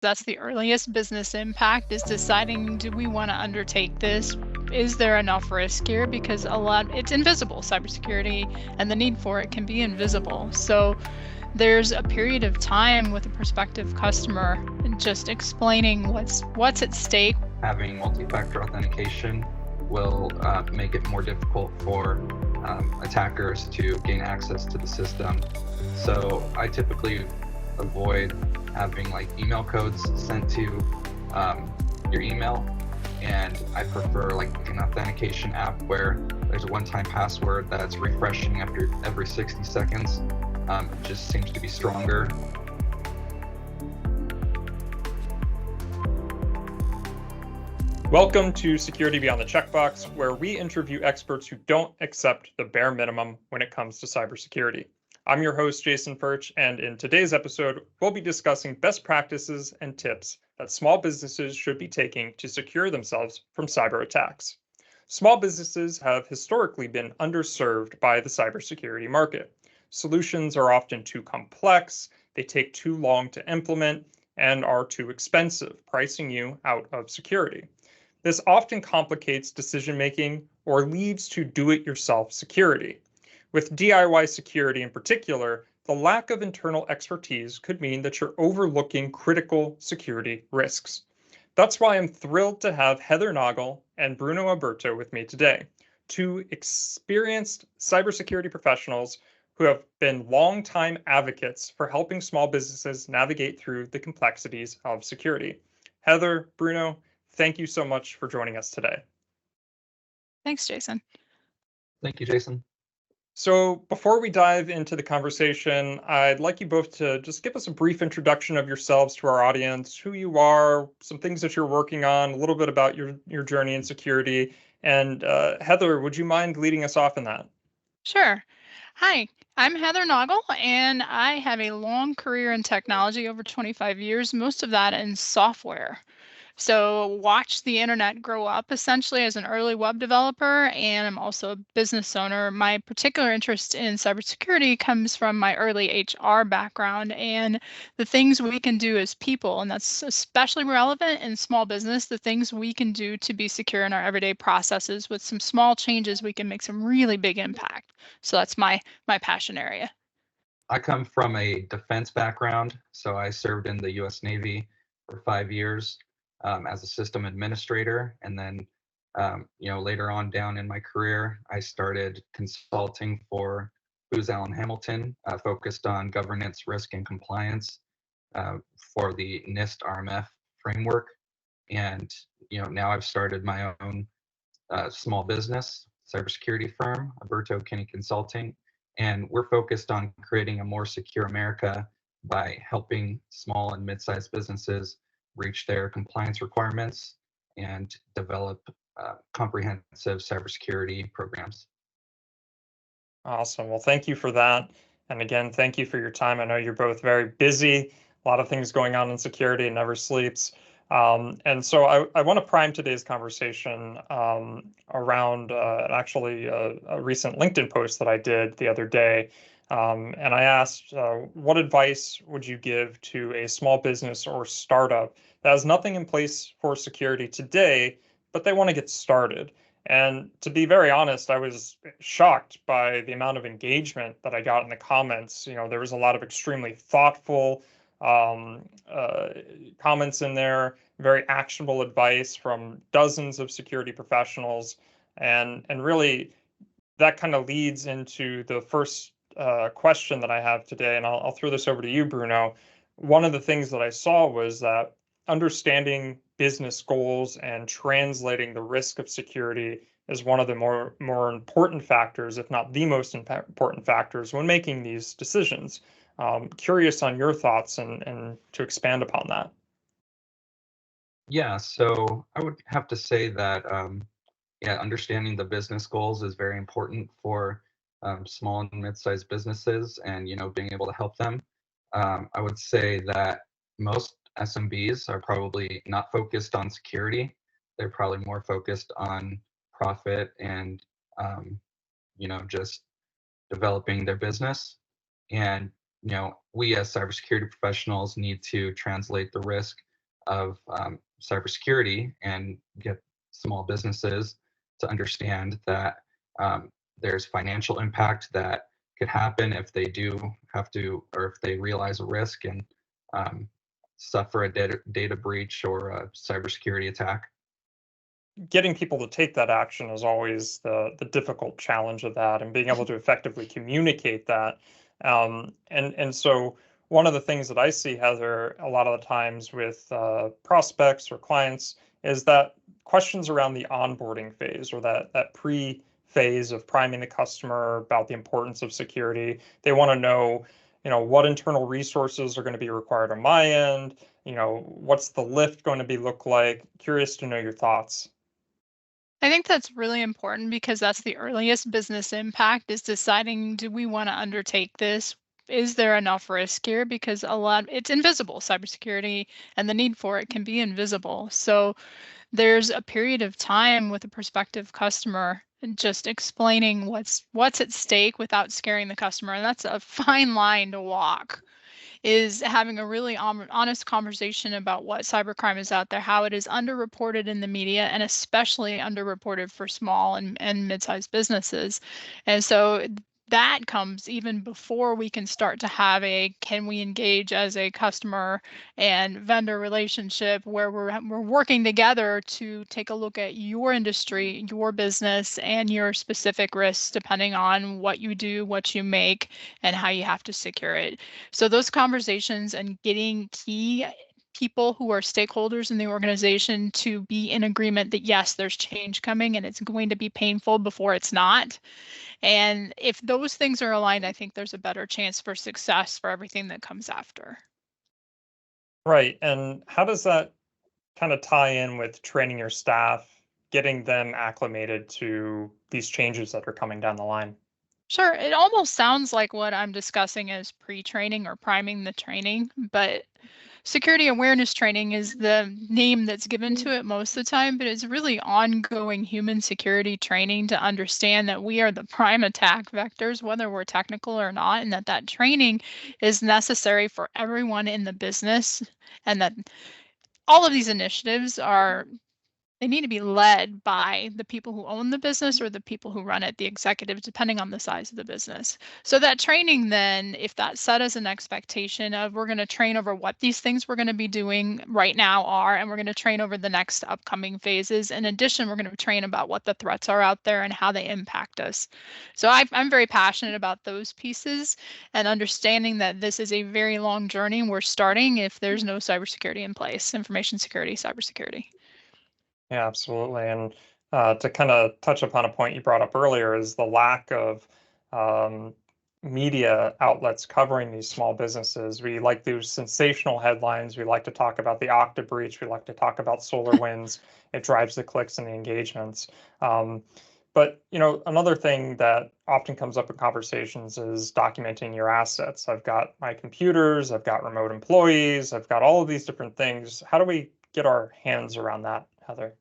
That's the earliest business impact, is deciding, do we want to undertake this? Is there enough risk here? Because it's invisible. Cybersecurity and the need for it can be invisible. So there's a period of time with a prospective customer just explaining what's at stake. Having multi-factor authentication will make it more difficult for attackers to gain access to the system. So I typically avoid having like email codes sent to your email, and I prefer like an authentication app where there's a one-time password that's refreshing after every 60 seconds. It just seems to be stronger. Welcome to Security Beyond the Checkbox, where we interview experts who don't accept the bare minimum when it comes to cybersecurity. I'm your host, Jason Furch, and in today's episode, we'll be discussing best practices and tips that small businesses should be taking to secure themselves from cyber attacks. Small businesses have historically been underserved by the cybersecurity market. Solutions are often too complex, they take too long to implement, and are too expensive, pricing you out of security. This often complicates decision-making or leads to do-it-yourself security. With DIY security in particular, the lack of internal expertise could mean that you're overlooking critical security risks. That's why I'm thrilled to have Heather Noggle and Bruno Aburto with me today, two experienced cybersecurity professionals who have been longtime advocates for helping small businesses navigate through the complexities of security. Heather, Bruno, thank you so much for joining us today. Thanks, Jason. Thank you, Jason. So before we dive into the conversation, I'd like you both to just give us a brief introduction of yourselves to our audience, who you are, some things that you're working on, a little bit about your journey in security. And Heather, would you mind leading us off in that? Sure. Hi, I'm Heather Noggle, and I have a long career in technology, over 25 years, most of that in software. So watched the internet grow up essentially as an early web developer, and I'm also a business owner. My particular interest in cybersecurity comes from my early HR background and the things we can do as people, and that's especially relevant in small business, the things we can do to be secure in our everyday processes. With some small changes, we can make some really big impact. So that's my passion area. I come from a defense background, so I served in the U.S. Navy for 5 years as a system administrator, and then later on down in my career, I started consulting for Booz Allen Hamilton, focused on governance, risk, and compliance for the NIST RMF framework. And now I've started my own small business cybersecurity firm, Aburto Consulting, and we're focused on creating a more secure America by helping small and mid-sized businesses reach their compliance requirements and develop comprehensive cybersecurity programs. Awesome. Well, thank you for that. And again, thank you for your time. I know you're both very busy, a lot of things going on in security, and never sleeps. And so I want to prime today's conversation around actually a recent LinkedIn post that I did the other day. And I asked, what advice would you give to a small business or startup that has nothing in place for security today, but they want to get started? And to be very honest, I was shocked by the amount of engagement that I got in the comments. There was a lot of extremely thoughtful comments in there, very actionable advice from dozens of security professionals. And really, that kind of leads into the first question that I have today. And I'll throw this over to you, Bruno. One of the things that I saw was that understanding business goals and translating the risk of security is one of the more important factors, if not the most important factors, when making these decisions. Curious on your thoughts and to expand upon that. Yeah, so I would have to say that understanding the business goals is very important for small and mid-sized businesses, and being able to help them. I would say that most SMBs are probably not focused on security. They're probably more focused on profit and just developing their business. And we as cybersecurity professionals need to translate the risk of cybersecurity and get small businesses to understand that there's financial impact that could happen if they do have to, or if they realize a risk and suffer a data breach or a cybersecurity attack. Getting people to take that action is always the difficult challenge of that, and being able to effectively communicate that. And so one of the things that I see, Heather, a lot of the times with prospects or clients is that questions around the onboarding phase, or that pre-phase of priming the customer about the importance of security. They want to know, what internal resources are going to be required on my end. What's the lift going to look like? Curious to know your thoughts. I think that's really important because that's the earliest business impact, is deciding, do we want to undertake this? Is there enough risk here? Because it's invisible. Cybersecurity and the need for it can be invisible. So there's a period of time with a prospective customer and just explaining what's at stake without scaring the customer. And that's a fine line to walk, is having a really honest conversation about what cybercrime is out there, how it is underreported in the media, and especially underreported for small and mid-sized businesses. And so that comes even before we can start to have can we engage as a customer and vendor relationship where we're working together to take a look at your industry, your business, and your specific risks depending on what you do, what you make, and how you have to secure it. So those conversations and getting key people who are stakeholders in the organization to be in agreement that yes, there's change coming and it's going to be painful before it's not. And if those things are aligned, I think there's a better chance for success for everything that comes after. Right. And how does that kind of tie in with training your staff, getting them acclimated to these changes that are coming down the line? Sure, it almost sounds like what I'm discussing as pre-training or priming the training, but security awareness training is the name that's given to it most of the time, but it's really ongoing human security training to understand that we are the prime attack vectors, whether we're technical or not, and that training is necessary for everyone in the business, and that all of these initiatives they need to be led by the people who own the business or the people who run it, the executives, depending on the size of the business. So that training then, if that's set as an expectation of we're going to train over what these things we're going to be doing right now are, and we're going to train over the next upcoming phases. In addition, we're going to train about what the threats are out there and how they impact us. So I'm very passionate about those pieces and understanding that this is a very long journey. We're starting if there's no cybersecurity in place, information security, cybersecurity. Yeah, absolutely. And to kind of touch upon a point you brought up earlier is the lack of um, media outlets covering these small businesses. We like those sensational headlines. We like to talk about the Okta breach. We like to talk about SolarWinds. It drives the clicks and the engagements. But another thing that often comes up in conversations is documenting your assets. I've got my computers, I've got remote employees, I've got all of these different things. How do we get our hands around that, Heather?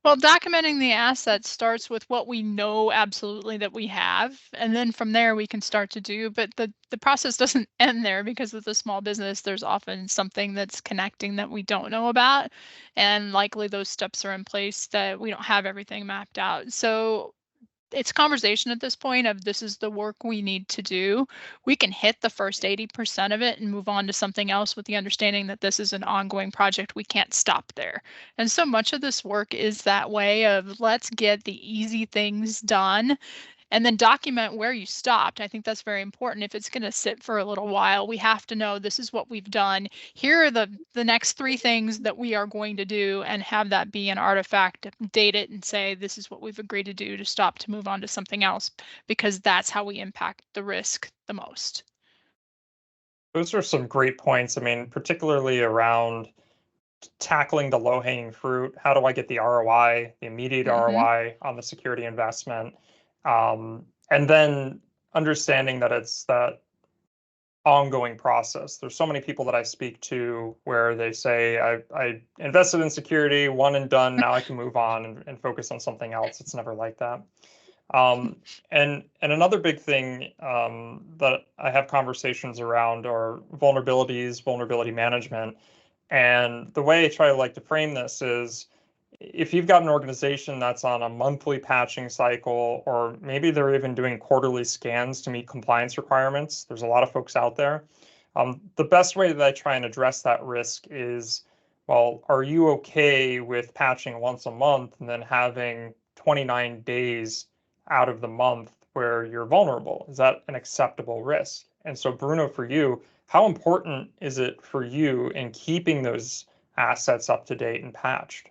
Well, documenting the assets starts with what we know absolutely that we have, and then from there we can start to do, but the process doesn't end there, because with a small business, there's often something that's connecting that we don't know about, and likely those steps are in place that we don't have everything mapped out. So it's conversation at this point of this is the work we need to do. We can hit the first 80% of it and move on to something else with the understanding that this is an ongoing project. We can't stop there. And so much of this work is that way of let's get the easy things done and then document where you stopped. I think that's very important. If it's going to sit for a little while, we have to know this is what we've done. Here are the next 3 things that we are going to do, and have that be an artifact, date it, and say this is what we've agreed to do to stop to move on to something else, because that's how we impact the risk the most. Those are some great points. I mean, particularly around tackling the low-hanging fruit. How do I get the ROI, the immediate ROI on the security investment? And then understanding that it's that ongoing process. There's so many people that I speak to where they say, I invested in security, one and done, now I can move on and focus on something else. It's never like that. And another big thing that I have conversations around are vulnerabilities, vulnerability management. And the way I try to like to frame this is if you've got an organization that's on a monthly patching cycle, or maybe they're even doing quarterly scans to meet compliance requirements, there's a lot of folks out there. The best way that I try and address that risk is, well, are you okay with patching once a month and then having 29 days out of the month where you're vulnerable? Is that an acceptable risk? And so, Bruno, for you, how important is it for you in keeping those assets up to date and patched?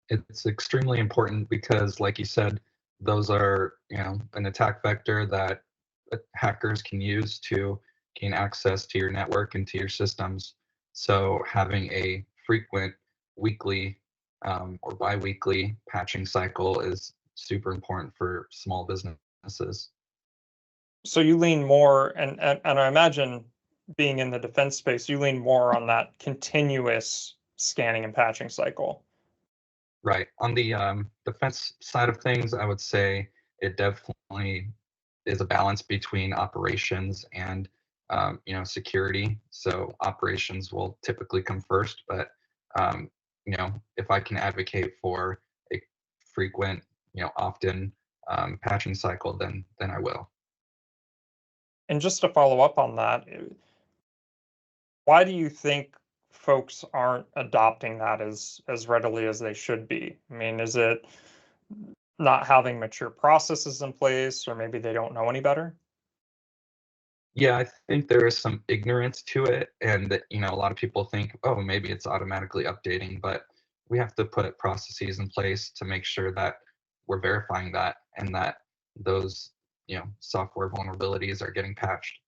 It's extremely important because, like you said, those are, an attack vector that hackers can use to gain access to your network and to your systems. So having a frequent weekly or bi-weekly patching cycle is super important for small businesses. So you lean more, and I imagine being in the defense space, you lean more on that continuous scanning and patching cycle. Right. On the defense side of things, I would say it definitely is a balance between operations and security. So operations will typically come first, but if I can advocate for a frequent, often patching cycle, then I will. And just to follow up on that, why do you think folks aren't adopting that as readily as they should be? I mean, is it not having mature processes in place, or maybe they don't know any better? Yeah, I think there is some ignorance to it, and that, a lot of people think, oh, maybe it's automatically updating, but we have to put processes in place to make sure that we're verifying that and that those, software vulnerabilities are getting patched.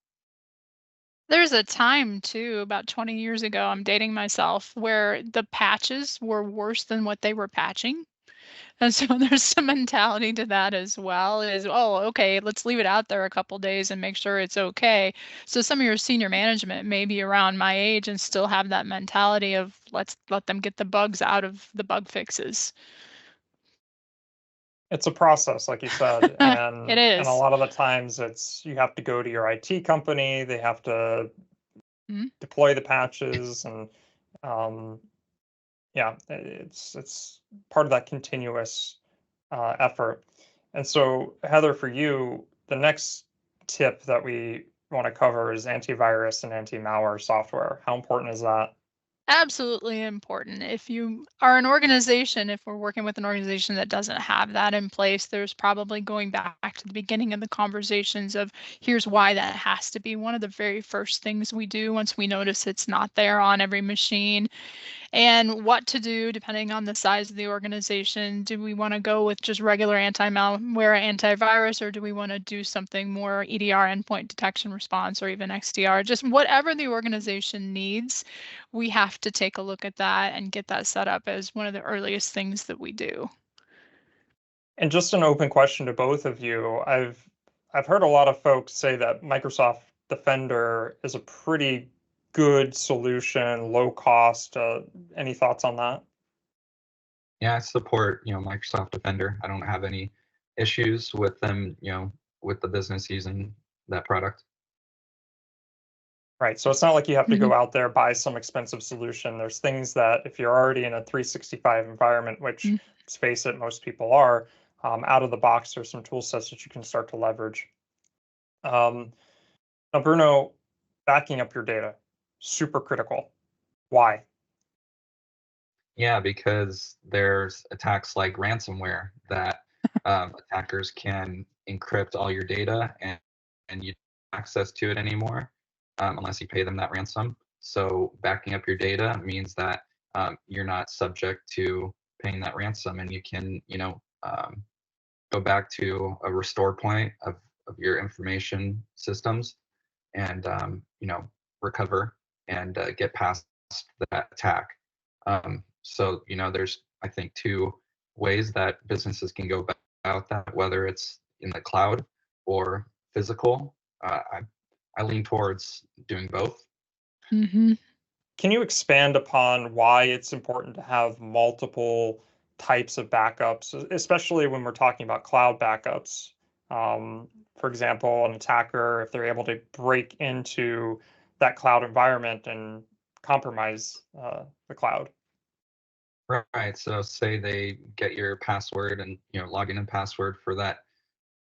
There's a time too, about 20 years ago, I'm dating myself, where the patches were worse than what they were patching. And so there's some mentality to that as well is, oh, okay, let's leave it out there a couple days and make sure it's okay. So some of your senior management may be around my age and still have that mentality of let's let them get the bugs out of the bug fixes. It's a process, like you said, It and a is. lot of the times it's you have to go to your IT company, they have to Mhm. deploy the patches, and um, yeah, it's part of that continuous effort. And so, Heather, for you, the next tip that we want to cover is antivirus and anti-malware software. How important is that? Absolutely important. If you are an organization, if we're working with an organization that doesn't have that in place, there's probably going back to the beginning of the conversations of here's why that has to be one of the very first things we do once we notice it's not there on every machine, and what to do depending on the size of the organization. Do we want to go with just regular anti-malware antivirus, or do we want to do something more EDR, endpoint detection response, or even XDR? Just whatever the organization needs, we have to take a look at that and get that set up as one of the earliest things that we do. And just an open question to both of you. I've heard a lot of folks say that Microsoft Defender is a pretty good solution, low cost. Any thoughts on that? Yeah, I support, Microsoft Defender. I don't have any issues with them, with the business using that product. Right. So it's not like you have to Mhm. go out there, buy some expensive solution. There's things that if you're already in a 365 environment, which Mm. let's face it, most people are, out of the box, there's some tool sets that you can start to leverage. Um, Now, Bruno, backing up your data, super critical. Why? Yeah, because there's attacks like ransomware that attackers can encrypt all your data and you don't have access to it anymore unless you pay them that ransom. So backing up your data means that you're not subject to paying that ransom and you can, go back to a restore point of your information systems and, recover and get past that attack. So, there's, I think, two ways that businesses can go about that, whether it's in the cloud or physical. I lean towards doing both. Mhm. Can you expand upon why it's important to have multiple types of backups, especially when we're talking about cloud backups? Um, for example, an attacker, if they're able to break into that cloud environment and compromise the cloud. Right. So say they get your password and login and password for that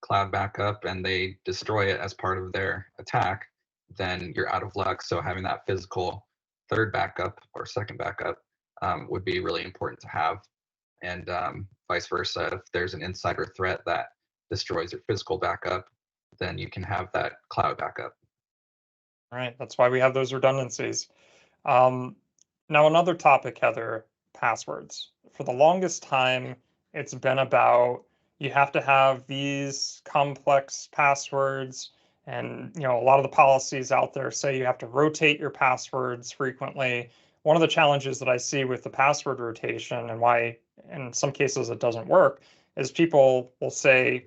cloud backup and they destroy it as part of their attack, then you're out of luck. So having that physical third backup or second backup would be really important to have. And vice versa, if there's an insider threat that destroys your physical backup, then you can have that cloud backup. Right. That's why we have those redundancies. Now, another topic, Heather, passwords. For the longest time, it's been about you have to have these complex passwords, and a lot of the policies out there say you have to rotate your passwords frequently. One of the challenges that I see with the password rotation and why in some cases it doesn't work is people will say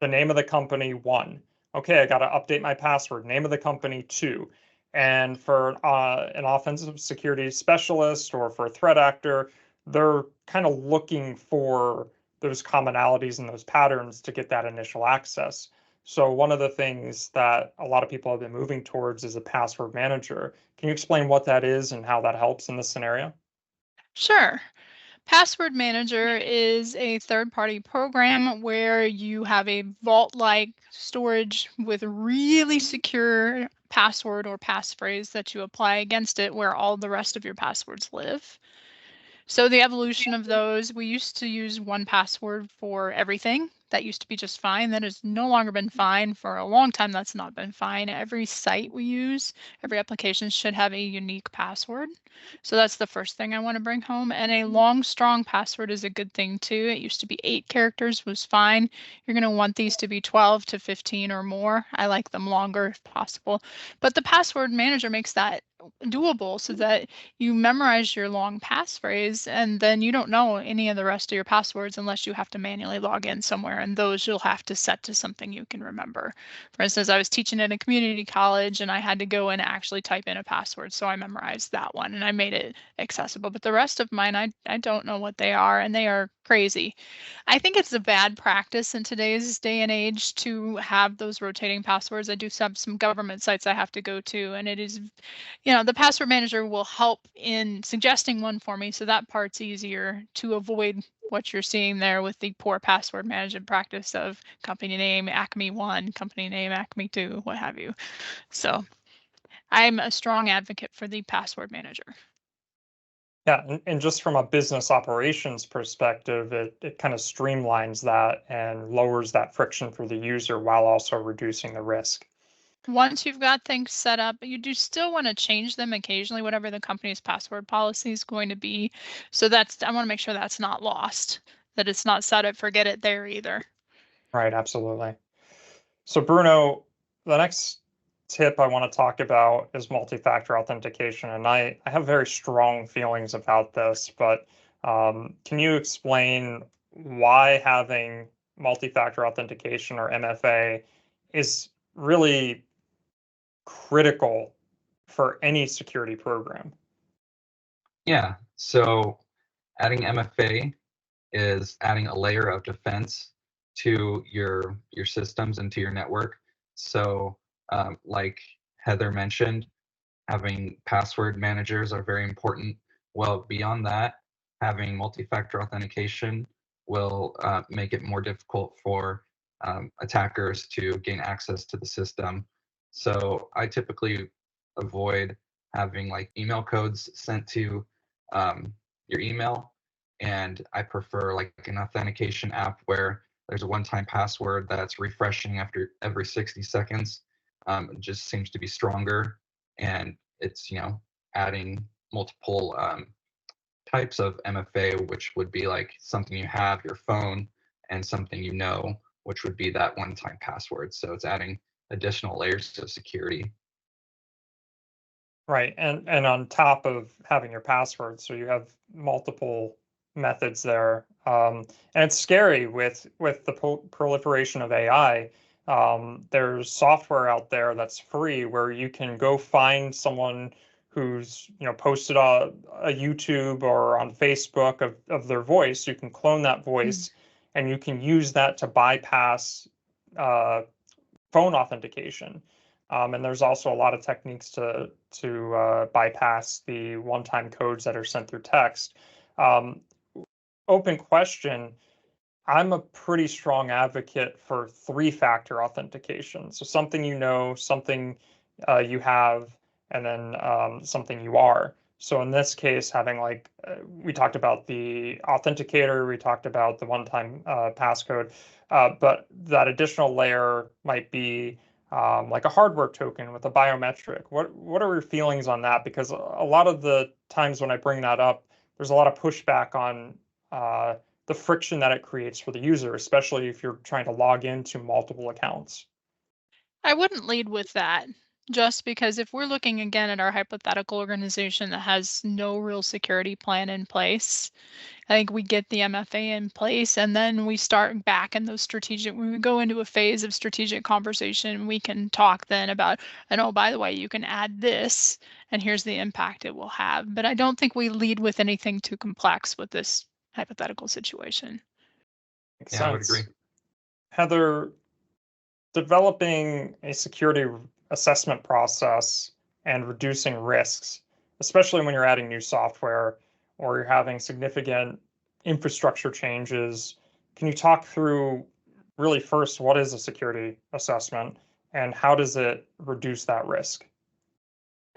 the name of the company 1. Okay, I got to update my password. Name of the company 2. And for an offensive security specialist or for a threat actor, they're kind of looking for those commonalities and those patterns to get that initial access. So one of the things that a lot of people have been moving towards is a password manager. Can you explain what that is and how that helps in this scenario? Sure. Password Manager is a third-party program where you have a vault-like storage with a really secure password or passphrase that you apply against it where all the rest of your passwords live. So the evolution of those, we used to use 1Password for everything. That used to be just fine. That has no longer been fine. For a long time, that's not been fine. Every site we use, every application should have a unique password. So that's the first thing I want to bring home. And a long, strong password is a good thing too. It used to be 8 characters was fine. You're going to want these to be 12 to 15 or more. I like them longer if possible. But the password manager makes that doable so that you memorize your long passphrase and then you don't know any of the rest of your passwords unless you have to manually log in somewhere, and those you'll have to set to something you can remember. For instance, I was teaching at a community college and I had to go and actually type in a password, so I memorized that one and I made it accessible. But the rest of mine, I don't know what they are, and they are crazy. I think it's a bad practice in today's day and age to have those rotating passwords. I do have some government sites I have to go to, and it is, the password manager will help in suggesting one for me, so that part's easier to avoid what you're seeing there with the poor password management practice of company name Acme 1, company name Acme 2, what have you. So I'm a strong advocate for the password manager. Yeah, and just from a business operations perspective, it kind of streamlines that and lowers that friction for the user while also reducing the risk. Once you've got things set up, you do still want to change them occasionally, whatever the company's password policy is going to be. So I want to make sure that's not lost, that it's not set it, forget it there either. Right, absolutely. So Bruno, the next tip I want to talk about is multi-factor authentication. And I have very strong feelings about this, but can you explain why having multi-factor authentication or MFA is really critical for any security program? Yeah. So adding MFA is adding a layer of defense to your systems and to your network. So like Heather mentioned, having password managers are very important. Well, beyond that, having multi-factor authentication will make it more difficult for attackers to gain access to the system. So I typically avoid having like email codes sent to your email, and I prefer like an authentication app where there's a one-time password that's refreshing after every 60 seconds. It just seems to be stronger, and it's adding multiple types of MFA, which would be like something you have, your phone, and something which would be that one-time password. So it's adding additional layers of security. Right, and on top of having your password, so you have multiple methods there, and it's scary with the proliferation of AI. There's software out there that's free where you can go find someone who's posted a YouTube or on Facebook of their voice. You can clone that voice, and you can use that to bypass phone authentication. And there's also a lot of techniques to bypass the one-time codes that are sent through text. Um, Open question. I'm a pretty strong advocate for three-factor authentication. So something you know, something you have, and then something you are. So in this case, having we talked about the authenticator, we talked about the one-time passcode, but that additional layer might be like a hardware token with a biometric. What are your feelings on that? Because a lot of the times when I bring that up, there's a lot of pushback on the friction that it creates for the user, especially if you're trying to log into multiple accounts. I wouldn't lead with that, just because if we're looking again at our hypothetical organization that has no real security plan in place, I think we get the MFA in place and then we start back in those strategic, when we go into a phase of strategic conversation, we can talk then about, and oh, by the way, you can add this and here's the impact it will have. But I don't think we lead with anything too complex with this hypothetical situation. Makes Yeah, I would sense. agree. Heather, developing a security assessment process and reducing risks, especially when you're adding new software or you're having significant infrastructure changes. Can you talk through really first, what is a security assessment and how does it reduce that risk?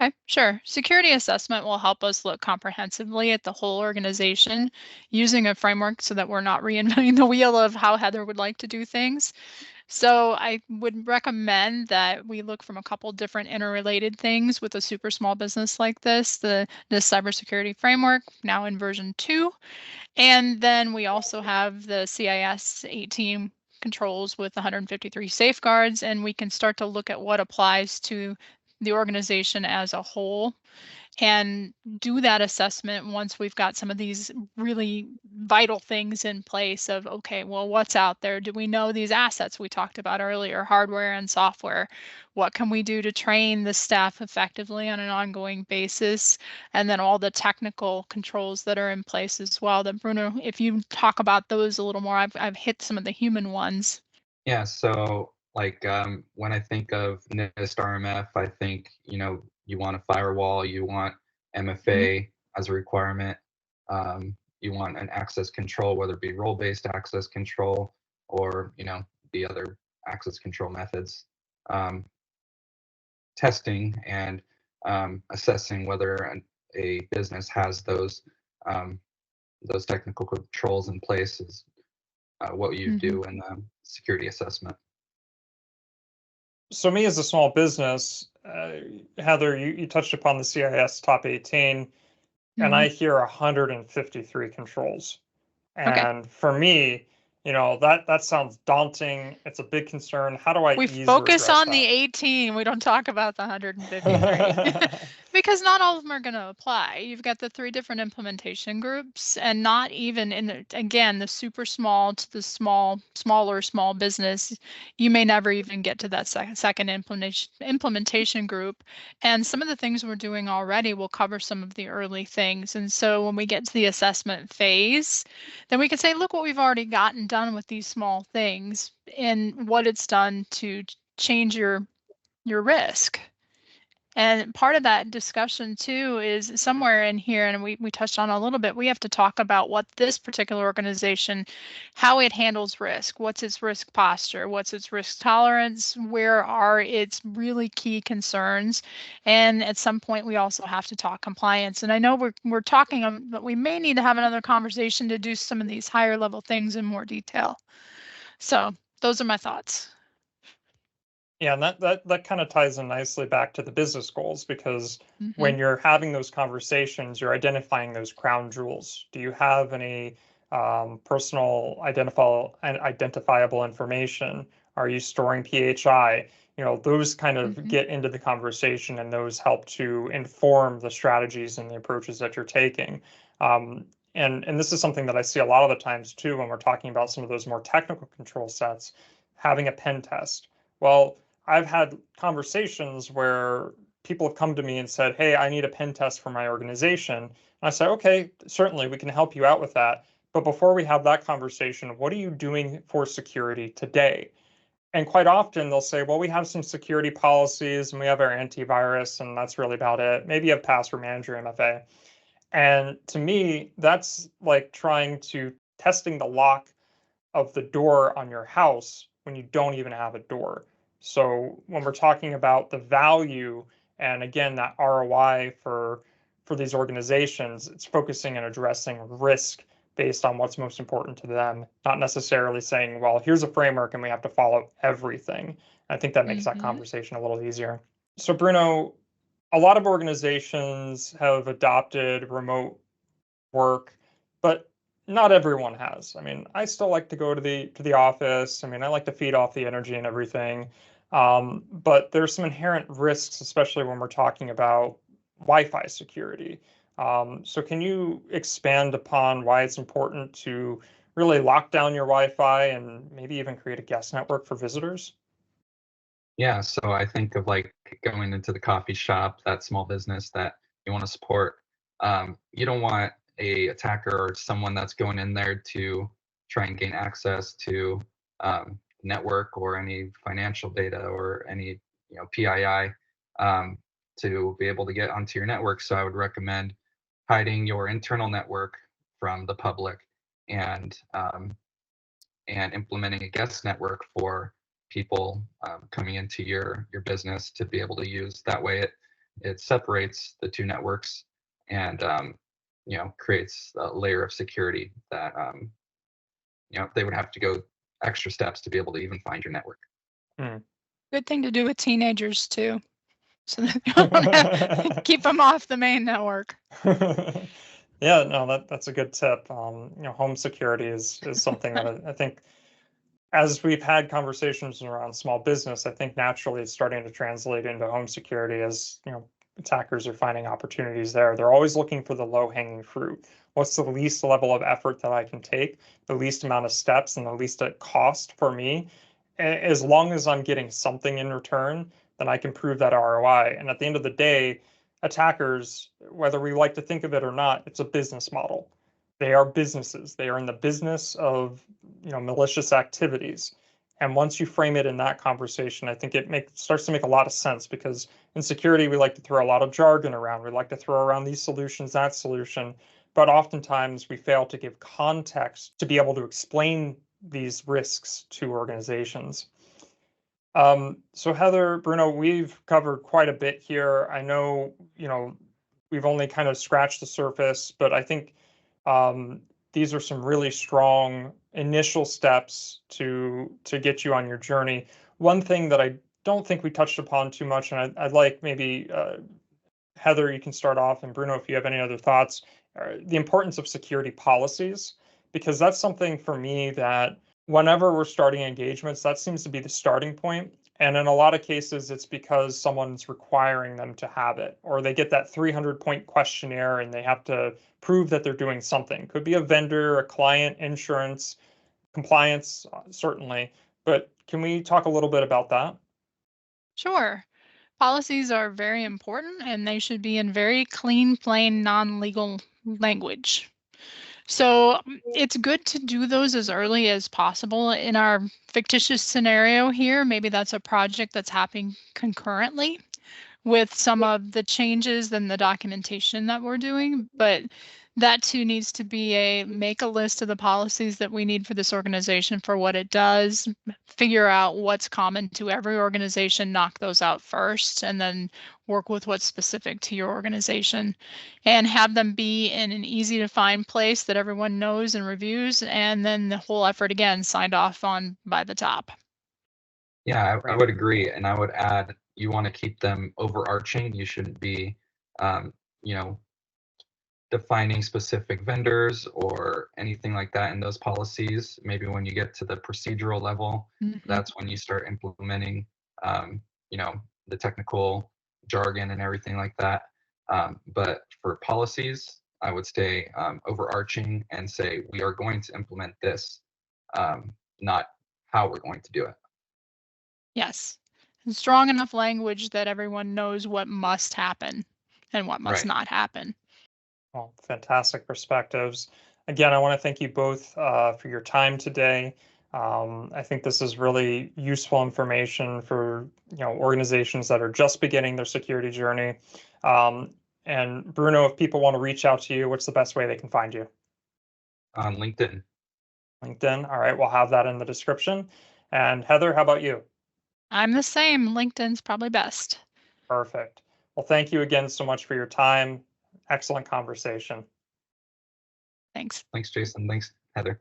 Okay, sure. Security assessment will help us look comprehensively at the whole organization using a framework so that we're not reinventing the wheel of how Heather would like to do things. So I would recommend that we look from a couple different interrelated things with a super small business like this, the cybersecurity framework now in version 2. And then we also have the CIS 18 controls with 153 safeguards, and we can start to look at what applies to the organization as a whole and do that assessment once we've got some of these really vital things in place of, okay, well, what's out there? Do we know these assets we talked about earlier, hardware and software? What can we do to train the staff effectively on an ongoing basis? And then all the technical controls that are in place as well. That Bruno, if you talk about those a little more, I've hit some of the human ones. Yeah, so when I think of NIST RMF, I think, you want a firewall, you want Mhm. MFA as a requirement, you want an access control, whether it be role-based access control or, the other access control methods. Um, Testing and assessing whether a business has those technical controls in place is what you Mhm. do in the security assessment. So me as a small business, Heather, you touched upon the CIS top 18, and Mhm. I hear 153 controls. Okay. And for me, that sounds daunting. It's a big concern. How do I We ease or focus address on the that? 18. We don't talk about the 153 because not all of them are going to apply. You've got the 3 different implementation groups, and not even in the, again, the super small to the smaller small business, you may never even get to that second implementation group. And some of the things we're doing already will cover some of the early things. And so when we get to the assessment phase, then we can say, look what we've already gotten done with these small things and what it's done to change your risk. And part of that discussion too is somewhere in here, and we touched on a little bit, we have to talk about what this particular organization, how it handles risk, what's its risk posture, what's its risk tolerance, where are its really key concerns. And at some point we also have to talk compliance. And I know we're talking, but we may need to have another conversation to do some of these higher level things in more detail. So those are my thoughts. Yeah, and that kind of ties in nicely back to the business goals because Hmm. when you're having those conversations, you're identifying those crown jewels. Do you have any personal identifiable information? Are you storing PHI? Those kind of Hmm. get into the conversation and those help to inform the strategies and the approaches that you're taking. And this is something that I see a lot of the times too when we're talking about some of those more technical control sets, having a pen test. Well, I've had conversations where people have come to me and said, "Hey, I need a pen test for my organization." And I say, "Okay, certainly we can help you out with that. But before we have that conversation, what are you doing for security today?" And quite often they'll say, well, we have some security policies and we have our antivirus, and that's really about it. Maybe you have password manager, MFA. And to me, that's like testing the lock of the door on your house when you don't even have a door. So when we're talking about the value and again that ROI for these organizations, it's focusing and addressing risk based on what's most important to them, not necessarily saying, well, here's a framework and we have to follow everything. I think that makes that conversation a little easier. So Bruno, a lot of organizations have adopted remote work, but not everyone has. I mean, I still like to go to the office. I mean, I like to feed off the energy and everything. But there's some inherent risks, especially when we're talking about Wi-Fi security. So can you expand upon why it's important to really lock down your Wi-Fi and maybe even create a guest network for visitors? Yeah, so I think of like going into the coffee shop, that small business that you want to support. You don't want a attacker or someone that's going in there to try and gain access to network or any financial data or any PII to be able to get onto your network. So I would recommend hiding your internal network from the public and implementing a guest network for people coming into your business to be able to use. That way it separates the two networks and creates a layer of security that they would have to go extra steps to be able to even find your network. Good thing to do with teenagers too, so that you don't have keep them off the main network. Yeah, no, that's a good tip. Home security is something that I think, as we've had conversations around small business, I think naturally it's starting to translate into home security as attackers are finding opportunities there. They're always looking for the low-hanging fruit. What's the least level of effort that I can take, the least amount of steps, and the least cost for me? As long as I'm getting something in return, then I can prove that ROI. And at the end of the day, attackers, whether we like to think of it or not, it's a business model. They are businesses. They are in the business of malicious activities. And once you frame it in that conversation, I think it starts to make a lot of sense, because in security, we like to throw a lot of jargon around. We like to throw around these solutions, that solution, but oftentimes we fail to give context to be able to explain these risks to organizations. So Heather, Bruno, we've covered quite a bit here. I know, we've only kind of scratched the surface, but I think these are some really strong initial steps to get you on your journey. One thing that I don't think we touched upon too much, and I'd like maybe Heather, you can start off, and Bruno, if you have any other thoughts, the importance of security policies, because that's something for me that whenever we're starting engagements, that seems to be the starting point. And in a lot of cases, it's because someone's requiring them to have it, or they get that 300-point questionnaire and they have to prove that they're doing something. Could be a vendor, a client, insurance, compliance, certainly. But can we talk a little bit about that? Sure. Policies are very important, and they should be in very clean, plain, non-legal language. So it's good to do those as early as possible. In our fictitious scenario here, maybe that's a project that's happening concurrently with some of the changes and the documentation that we're doing, but that too needs to be make a list of the policies that we need for this organization for what it does, figure out what's common to every organization, knock those out first, and then work with what's specific to your organization, and have them be in an easy to find place that everyone knows and reviews, and then the whole effort again signed off on by the top. Yeah, I would agree, and I would add, you want to keep them overarching. You shouldn't be, defining specific vendors or anything like that in those policies. Maybe when you get to the procedural level, that's when you start implementing, the technical jargon and everything like that. But for policies, I would stay overarching and say, we are going to implement this, not how we're going to do it. Yes. And strong enough language that everyone knows what must happen and what must not happen. Well, fantastic perspectives. Again, I want to thank you both for your time today. I think this is really useful information for organizations that are just beginning their security journey. And Bruno, if people want to reach out to you, what's the best way they can find you? On LinkedIn. LinkedIn. All right, we'll have that in the description. And Heather, how about you? I'm the same. LinkedIn's probably best. Perfect. Well, thank you again so much for your time. Excellent conversation. Thanks. Thanks, Jason. Thanks, Heather.